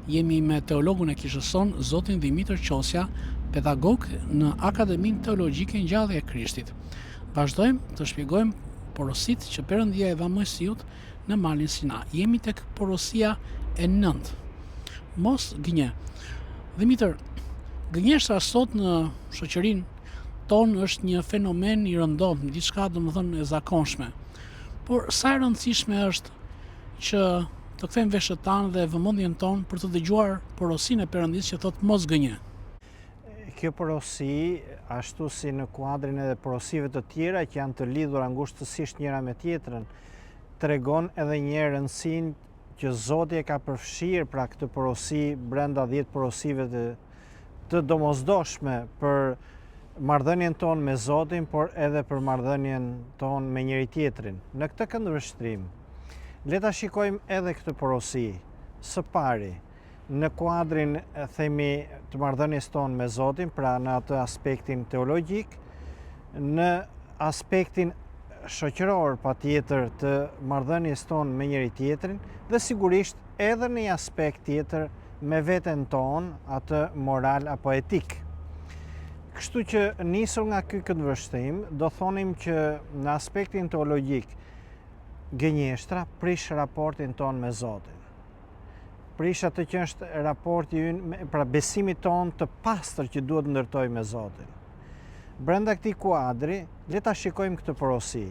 Jemi me teologun e kishës son, zotin Dimitër Qosja, pedagog në Akademinë Teologjike Ngjallja e Krishtit. Vazhdojmë të shpjegojmë porositë që Perëndia e dha Mojsiut në malin Sina. Jemi tek porosia e 9. Mos gënje. Dimitër, gënjeshtra sot në shoqërinë tonë është një fenomen i rëndom, diçka domethënë e zakonshme. Por sa e rëndësishme është që të kthejmë veshët tanë dhe vëmendjen tonë për të dëgjuar porosinë e Perëndisë që thotë mos gënje. Kjo porosi, ashtu si në kuadrin edhe porosive të tjera që janë të lidhura ngushtësisht njëra me tjetrën, tregon edhe një rëndësinë që Zoti e ka përfshirë pra këtë porosi brenda 10 porosive të domosdoshme për marrëdhënien tonë me Zotin, por edhe për marrëdhënien tonë me njëri tjetrin. Në këtë këndvështrim, le ta shikojmë edhe këtë porosi. Së pari, në kuadrin themi të marrëdhënies tonë me Zotin, pra në atë aspektin teologjik, në aspektin shoqëror patjetër të marrëdhënies tonë me njëri tjetrin dhe sigurisht edhe në një aspekt tjetër me veten tonë, atë moral apo etik. Kështu që nisur nga ky këndvështrim, do thonim që në aspektin teologjik gënjeshtra prish raportin tonë me Zotin. Prish atë që është raporti ynë, pra besimi tonë të pastër që duhet ndërtoj me Zotin. Brenda këtij kuadri, le ta shikojmë këtë porosi,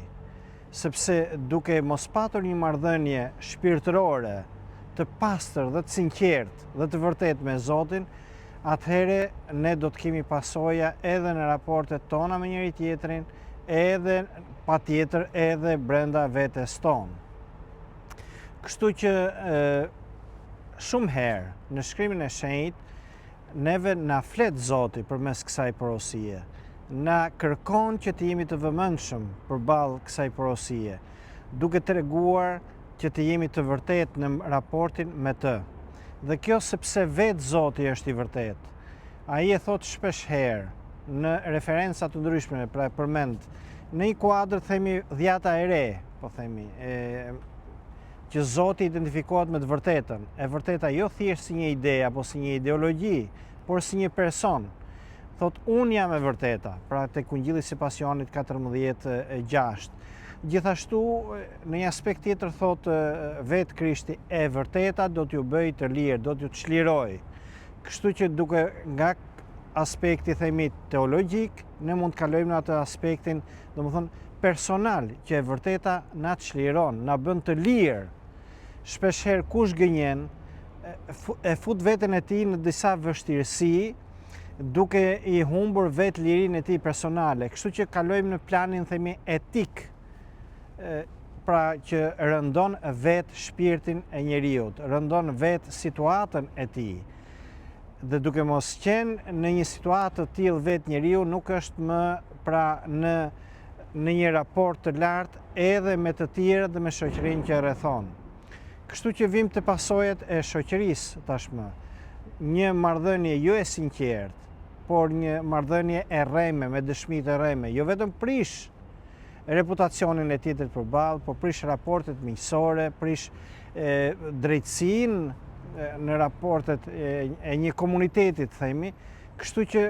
sepse duke mos patur një marrëdhënie shpirtërore të pastër dhe të sinqertë dhe të vërtetë me Zotin, atëherë ne do të kemi pasoja edhe në raportet tona me njëri tjetrin, edhe patjetër edhe brenda vetes tonë. Kështu që shumë herë në shkrimin e shenjtë neve na flet Zoti përmes kësaj porosie. Na kërkon që të jemi të vëmendshëm përballë kësaj porosie, duke treguar që të jemi të vërtetë në raportin me të. Dhe kjo sepse vetë Zoti është i vërtetë. Ai e thot shpesh herë në referenca të ndryshme, pra përmend në një kuadër themi dhjata e re, po themi, që Zoti identifikohet me të vërtetën. E vërteta jo thjesht si një ide apo si një ideologji, por si një person. Thot unë jam e vërteta, pra tek Ungjilli sipas Johanit 14:6. Gjithashtu në një aspekt tjetër thot vetë Krishti e vërteta do t'ju bëj të lirë, do t'ju çliroj. Kështu që duke nga aspekti themi teologjik, ne mund të kalojmë në atë aspektin, domethënë personal, që e vërteta na çliron, na bën të lirë. Shpeshherë kush gënjen e fut veten e tij në disa vështirësi, duke i humbur vetë lirinë e tij personale. Kështu që kalojmë në planin themi etik, pra që rëndon vetë shpirtin e njeriut, rëndon vetë situatën e tij. Dhe duke mos qenë në një situatë të tillë vetë njeriu nuk është më pra në një raport të lartë edhe me të tjerët dhe me shoqërinë që e rrethon. Kështu që vim të pasojat e shoqërisë tashmë. Një marrëdhënie jo e sinqertë, por një marrëdhënie e rreme, me dëshmi të rreme, jo vetëm prish reputacionin e tjetrit përballë, por prish raportet miqësore, prish drejtësinë në raportet e një komuniteti, themi. Kështu që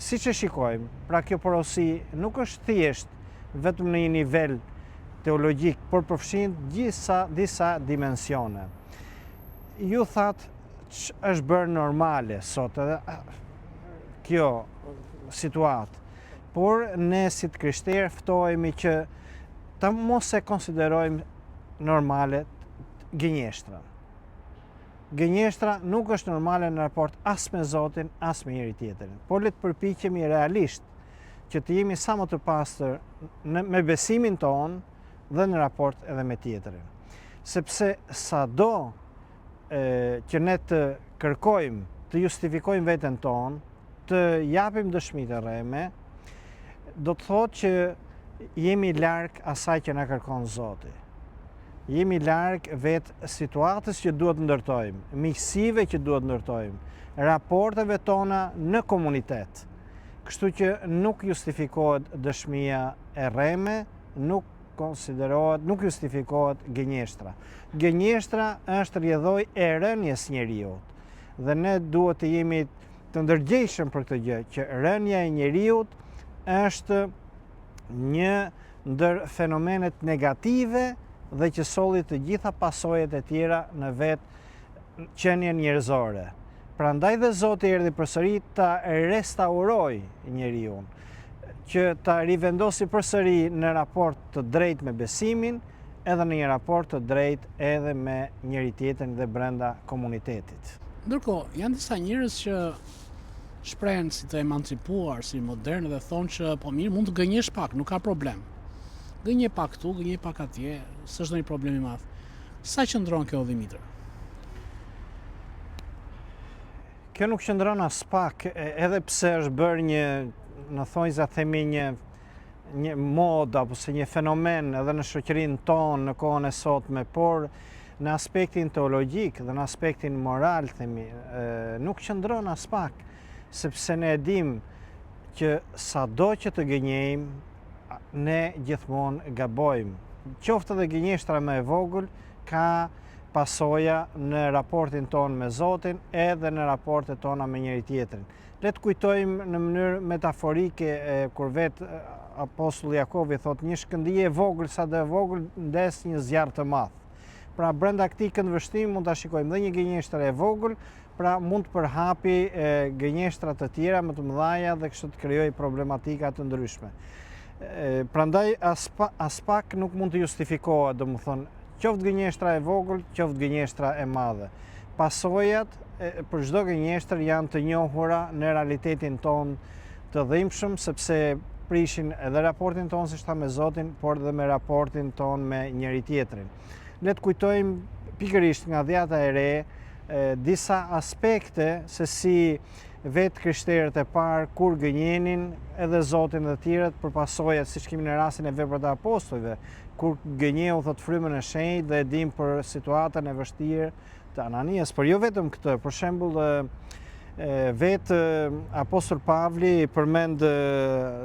siç e shikojmë, pra kjo porosi nuk është thjesht vetëm në një nivel teologjik, por përfshin disa dimensione. Ju thatë që është bërë normale sot edhe kjo situatë, por ne si të krishterë ftohemi që ta mos e konsiderojmë normale gënjeshtrën. Gënjeshtra nuk është normale në raport as me Zotin, as me njëri tjetrin. Por le të përpiqemi realisht që të jemi sa më të pastër me besimin tonë dhe në raport edhe me tjetrin. Sepse sado që ne të kërkojmë, të justifikojmë veten tonë, të japim dëshmi të rreme, do të thotë që jemi larg asaj që na kërkon Zoti. Jemi larg vetë situatës që duhet ndërtojmë, miqësive që duhet ndërtojmë, raporteve tona në komunitet. Kështu që nuk justifikohet dëshmia e rreme, nuk justifikohet gënjeshtra. Gënjeshtra është rrjedhoj e rënies njeriut. dhe ne duhet të jemi të ndërgjegjshëm për këtë gjë, që rënja e njeriut është një ndër fenomenet negative dhe që solli të gjitha pasojat e tjera në vetë qenien njerëzore. Prandaj dhe Zoti erdhi përsëri ta restauroj njeriun, që ta rivendosi përsëri në raport të drejtë me besimin, edhe në një raport të drejtë edhe me njëri tjetrin dhe brenda komunitetit. Ndërkohë, janë disa njerëz që shprehen si të emancipuar, si modern dhe thonë që po mirë mund të gënjesh pak, nuk ka problem. Gënje pak këtu, gënje pak atje, s'është ndonjë problem i madh. Sa qëndron kjo Dimitër? Kjo nuk qëndron as pak, edhe pse është bërë një, në thonjza themi një mod apo se një fenomen edhe në shoqërinë tonë në kohën e sotme, por në aspektin teologjik dhe në aspektin moral themi, nuk qëndron as pak, sepse ne e dim që sado që të gënjejmë, ne gjithmonë gabojmë. Qoftë edhe gënjeshtra më e vogël ka pasoja në raportin tonë me Zotin edhe në raportet tona me njëri tjetrin. Le të kujtojmë në mënyrë metaforike kur vetë apostulli Jakovi thot një shkëndije e vogël sa do e vogël ndes një zjarr të madh. Pra brenda këtij këndvështrimi mund ta shikojmë dhe një gënjeshtër e vogël, pra mund të përhapi gënjeshtra të tjera më të mëdha dhe kështu të krijojë problematika të ndryshme. Prandaj as pak nuk mund të justifikohet, domethënë, qoftë gënjeshtra e vogël, qoftë gënjeshtra e madhe. Pasojat për çdo gënjeshtër janë të njohura në realitetin ton të dhimbshëm, sepse prishin edhe raportin ton si shta me Zotin, por edhe me raportin ton me njëri tjetrin. Le të kujtojmë pikërisht nga Dhjata e Re disa aspekte se si vetë krishterët e parë kur gënjenin edhe Zotin dhe tjerët për pasojat, siç kemi në rastin e Veprat e Apostujve, kur gënjeu thot frymën e shenjtë dhe e dim për situatën e vështirë të Ananias, por jo vetëm këtë, për shembull vetë Apostull Pavli përmend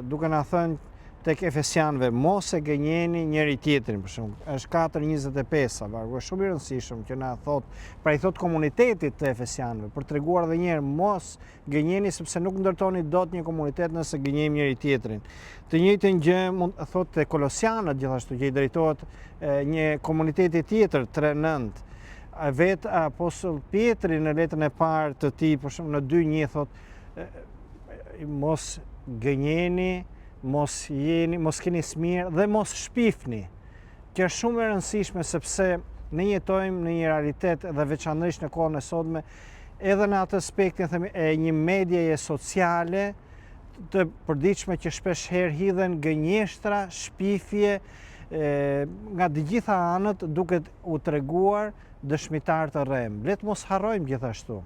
duke na thënë tek Efesianëve, mos e gënjeni njëri tjetrin, për shembull, është 4:25, vargu është shumë i rëndësishëm që na thot, pra i thot komunitetit të Efesianëve, për treguar edhe një herë mos gënjeni sepse nuk ndërtoni dot një komunitet nëse gënjejmë njëri tjetrin. Të njëjtën gjë mund të thotë te Kolosianët gjithashtu, që i drejtohet një komuniteti tjetër 3:9. Vetë Apostull Pietri në letrën e parë të tij, për shembull në 2:1 thotë mos gënjeni, mos keni smir dhe mos shpifni. Kjo është shumë e rëndësishme sepse ne jetojmë në një realitet dhe veçanërisht në kohën e sotme edhe në atë aspektin themi e një medieje sociale të përditshme që shpesh herë hidhen gënjeshtra, shpifje nga të gjitha anët duke u treguar dëshmitar të rrem. Le të mos harrojmë gjithashtu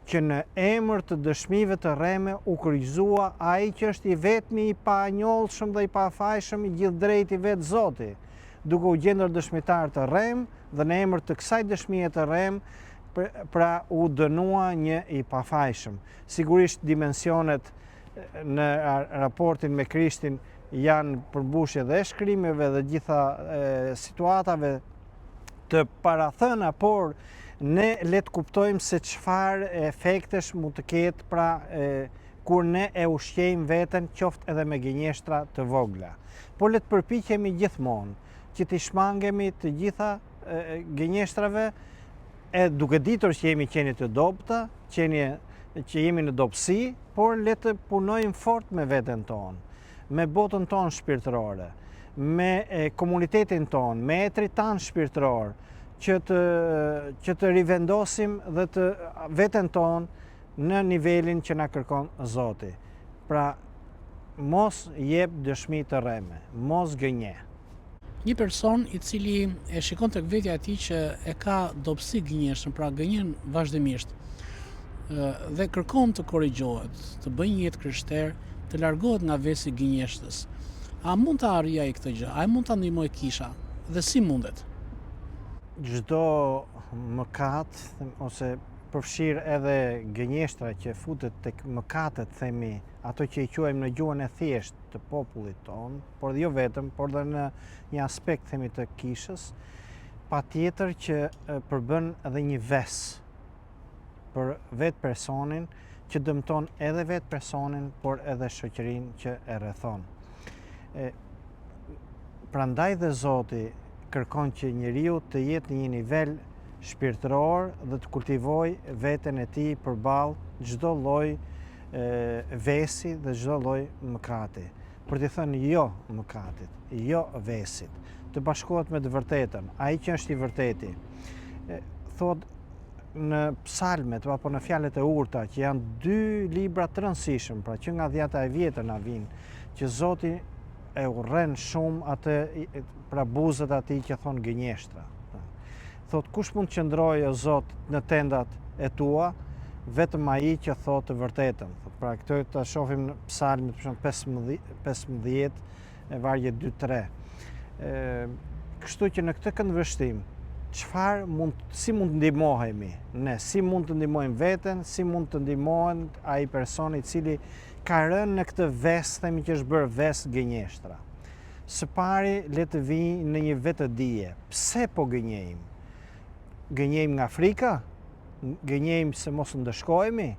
që në emër të dëshmive të rreme u kryqëzua ai që është i vetmi i panjollshëm dhe i pafajshëm i gjithdrejti vetë Zoti, duke u gjendur dëshmitar të rrem dhe në emër të kësaj dëshmie të rrem pra u dënua një i pafajshëm. Sigurisht dimensionet në raportin me Krishtin janë përmbushje dhe shkrimeve dhe gjitha situatave të parathëna, por ne le të kuptojmë se çfarë efektesh mund të ketë pra kur ne e ushqejmë veten qoftë edhe me gënjeshtra të vogla. Por le të përpiqemi gjithmonë që të shmangemi të gjitha gënjeshtrave duke ditur që jemi qenie të dobta, që jemi në dobësi, por le të punojmë fort me veten tonë, me botën tonë shpirtërore, me komunitetin tonë, me etrin tanë shpirtëror, që të rivendosim dhe të veten tonë në nivelin që na kërkon Zoti. Pra, mos jep dëshmi të rreme, mos gënje. Një person i cili e shikon tek vetja e tij që e ka dobësi gënjeshtër, pra gënjen vazhdimisht, dhe kërkon të korrigjohet, të bëjë një jetë krishter, të largohet nga vesi gënjeshtës. A mund të arrijë ai këtë gjë? A mund ta ndihmojë Kisha? Dhe si mundet? Çdo mëkat ose përfshirë edhe gënjeshtra që futet tek mëkatet, themi, ato që i quajmë në gjuhën e thjeshtë të popullit ton, por jo vetëm, por edhe në një aspekt themi të Kishës, patjetër që përbën edhe një ves. për vetë personin, që dëmton edhe vetë personin, por edhe shoqërinë që e rrethon. Prandaj dhe Zoti kërkon që njeriu të jetë në një nivel shpirtëror dhe të kultivoj veten e tij përballë çdo lloj vesi dhe çdo lloj mëkati. Për t'i thënë jo mëkatit, jo vesit, të bashkohet me të vërtetën, ai që është i vërteti. Thot në psalmet apo në fjalët e urta, që janë 2 libra të rëndësishëm, pra që nga Dhjata e Vjetër na vinë, që Zoti e urren shumë atë, pra buzët atij që thon gënjeshtra. Thot kush mund të qëndrojë o Zot në tendat e tua, vetëm ai që thot të vërtetën. Pra këtë ta shohim në psalmet 15, vargje 2-3. Kështu që në këtë këndvështrim, si mund të ndihmohemi ne, si mund të ndihmojmë veten, si mund të ndihmohen ai personi i cili ka rënë në këtë ves, themi që është bërë ves gënjeshtra. Së pari le të vijë në një vetëdije. Pse po gënjejmë? Gënjejmë nga frika? Gënjejmë se mos ndëshkohemi?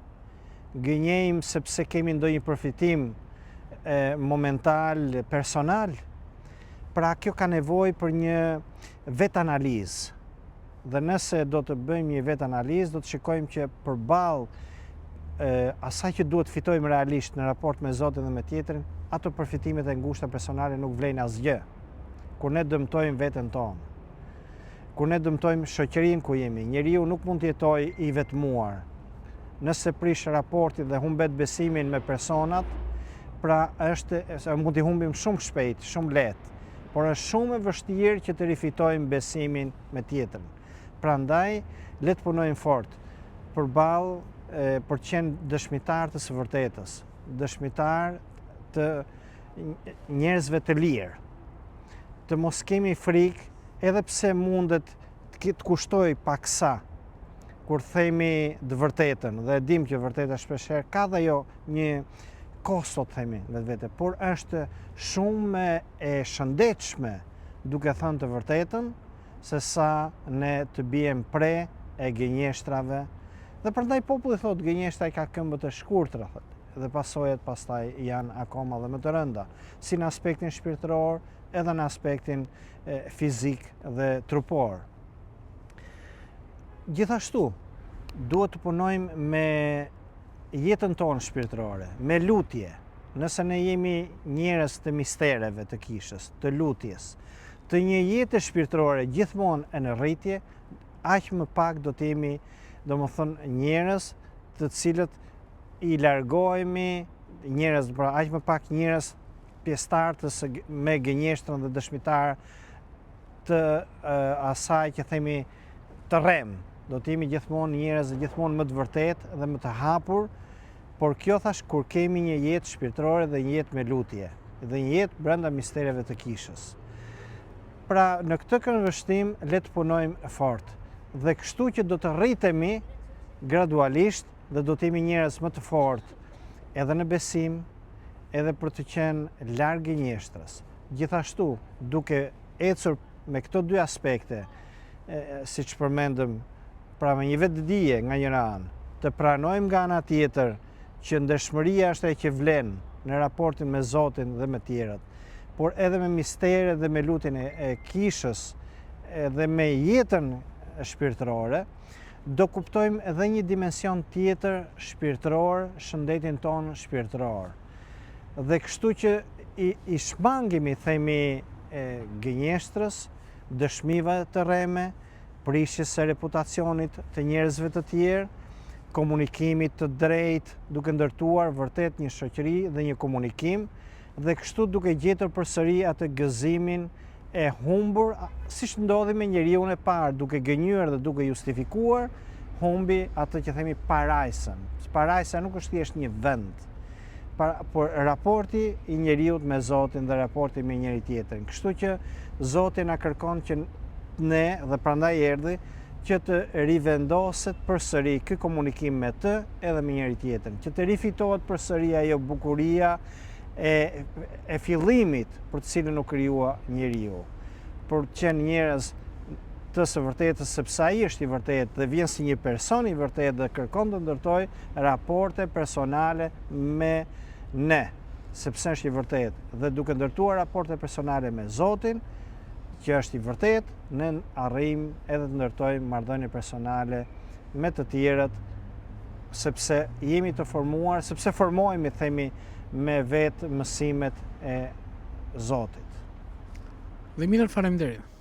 Gënjejmë sepse kemi ndonjë përfitim momental, personal? Pra kjo ka nevojë për një vetanalizë. Dhe nëse do të bëjmë një vetanalizë, do të shikojmë që përballë asaj që duhet fitojmë realisht në raport me Zotin dhe me tjetrin, ato përfitimet e ngushta personale nuk vlejnë asgjë. Kur ne dëmtojmë veten tonë, kur ne dëmtojmë shoqërinë ku jemi, njeriu nuk mund të jetojë i vetmuar. Nëse prish raporti dhe humbet besimin me personat, pra mund t'i humbim shumë shpejt, shumë lehtë, por është shumë e vështirë që të rifitojmë besimin me tjetrin. Prandaj, le të punojmë fort përballë për të qenë dëshmitar të së vërtetës, dëshmitar të njerëzve të lirë, të mos kemi frikë, edhe pse mundet të kushtoj paksa kur themi të vërtetën, dhe dim që vërteta shpeshherë ka dhe jo një kosto të themi vetë, por është shumë e shëndetshme duke thënë të vërtetën, se sa ne të bijem pre e gënjeshtrave. Dhe prandaj populli thotë gënjeshtra ka këmbë të shkurtra, dhe pasojat pastaj janë akoma dhe më të rënda, si në aspektin shpirtëror, edhe në aspektin fizik dhe trupor. Gjithashtu, duhet të punojmë me jetën tonë shpirtërore, me lutje. Nëse ne jemi njerëz të mistereve të kishës, të lutjes, të një jete shpirtërore gjithmonë e në rritje, aq më pak do të jemi, domethënë, njerëz të cilët i largohemi, njerëz, pra aq më pak njerëz pjesëtarë me gënjeshtrën dhe dëshmitar të asaj që themi të rrem. Do të jemi gjithmonë njerëz gjithmonë më të vërtetë dhe më të hapur, por kjo thash kur kemi një jetë shpirtërore dhe një jetë me lutje, dhe një jetë brenda mistereve të kishës. Pra në këtë këndvështrim le të punojmë fort, dhe kështu që do të rritemi gradualisht dhe do të jemi njerëz më të fortë, edhe në besim, edhe për të qenë larg gënjeshtrës. Gjithashtu, duke ecur me këto 2 aspekte, siç përmendëm, pra me një vetëdije nga njëra anë, të pranojmë nga ana tjetër që ndershmëria është ajo që vlen në raportin me Zotin dhe me tjerët, por edhe me mistere dhe me lutjen e kishës dhe me jetën shpirtërore, do kuptojmë edhe një dimension tjetër shpirtëror, shëndetin tonë shpirtëror. Dhe kështu që i shmangemi, themi, gënjeshtrës, dëshmive të rreme, prishjes së reputacionit të njerëzve të tjerë, komunikimit të drejtë, duke ndërtuar vërtet një shoqëri dhe një komunikim, dhe kështu duke gjetur përsëri atë gëzimin e humbur, siç ndodhi me njeriu e parë, duke gënjur dhe duke justifikuar, humbi atë që themi parajsën. Parajsa nuk është thjesht një vend, por raporti i njeriu me Zotin dhe raporti me njëri tjetrin. Kështu që Zoti na kërkon që ne, dhe prandaj erdhi, që të rivendoset përsëri ky komunikim me të edhe me njëri tjetrin, që të rifitohet përsëri ajo bukuria e fillimit për të cilën u krijua njeriu, për të qenë njerëz të së vërtetës, sepse ai është i vërtetë dhe vjen si një person i vërtetë dhe kërkon të ndërtoj raporte personale me ne, sepse është i vërtetë. Dhe duke ndërtuar raporte personale me Zotin, që është i vërtetë, ne arrijmë edhe të ndërtojmë marrëdhënie personale me të tjerët, sepse jemi të formuar, sepse formohemi, themi, me vetë mësimet e Zotit. Dhe mirë, faleminderit.